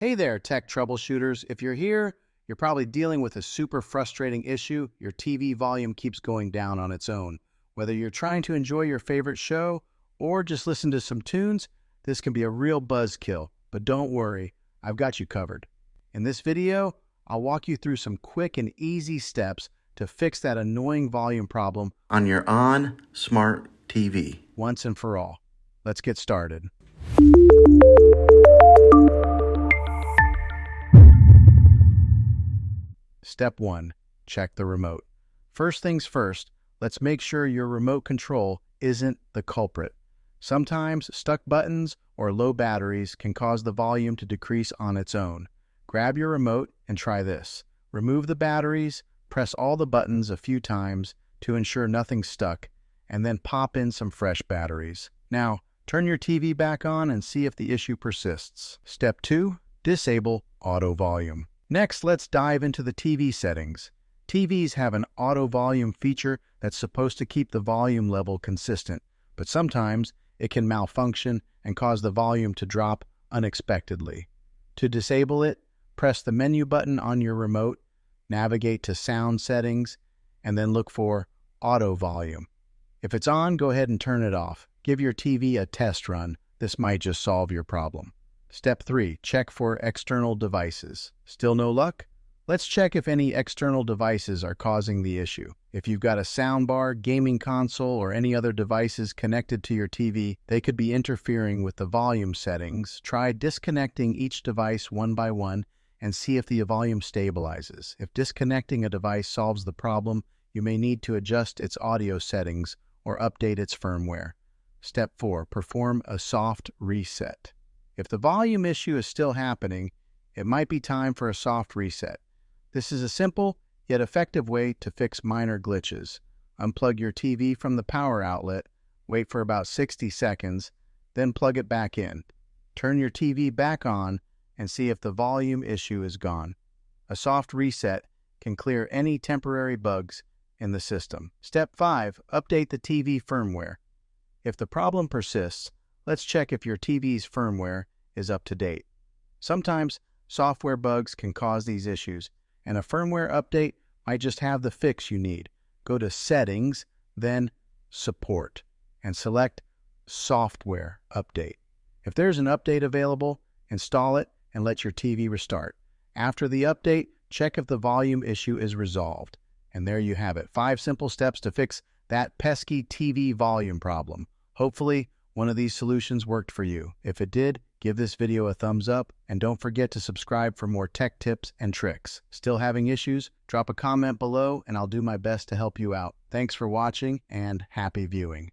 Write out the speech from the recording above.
Hey there, tech troubleshooters. If you're here, you're probably dealing with a super frustrating issue. Your TV volume keeps going down on its own. Whether you're trying to enjoy your favorite show or just listen to some tunes, this can be a real buzzkill. But don't worry, I've got you covered. In this video, I'll walk you through some quick and easy steps to fix that annoying volume problem on your ONN smart TV. once and for all. Let's get started. Step 1. Check the remote. First things first, let's make sure your remote control isn't the culprit. Sometimes stuck buttons or low batteries can cause the volume to decrease on its own. Grab your remote and try this. Remove the batteries, press all the buttons a few times to ensure nothing's stuck, and then pop in some fresh batteries. Now, turn your TV back on and see if the issue persists. Step 2. Disable auto volume. Next, let's dive into the TV settings. TVs have an auto volume feature that's supposed to keep the volume level consistent, but sometimes it can malfunction and cause the volume to drop unexpectedly. To disable it, press the menu button on your remote, navigate to Sound Settings, and then look for Auto Volume. If it's on, go ahead and turn it off. Give your TV a test run. This might just solve your problem. Step 3. Check for external devices. Still no luck? Let's check if any external devices are causing the issue. If you've got a soundbar, gaming console, or any other devices connected to your TV, they could be interfering with the volume settings. Try disconnecting each device one by one and see if the volume stabilizes. If disconnecting a device solves the problem, you may need to adjust its audio settings or update its firmware. Step 4. Perform a soft reset. If the volume issue is still happening, it might be time for a soft reset. This is a simple yet effective way to fix minor glitches. Unplug your TV from the power outlet, wait for about 60 seconds, then plug it back in. Turn your TV back on and see if the volume issue is gone. A soft reset can clear any temporary bugs in the system. Step 5. Update the TV firmware. If the problem persists, let's check if your TV's firmware is up to date. Sometimes software bugs can cause these issues, and a firmware update might just have the fix you need. Go to Settings, then Support, and select Software Update. If there's an update available, install it and let your TV restart. After the update, check if the volume issue is resolved. And there you have it. 5 simple steps to fix that pesky TV volume problem. Hopefully, one of these solutions worked for you. If it did, give this video a thumbs up and don't forget to subscribe for more tech tips and tricks. Still having issues? Drop a comment below and I'll do my best to help you out. Thanks for watching and happy viewing.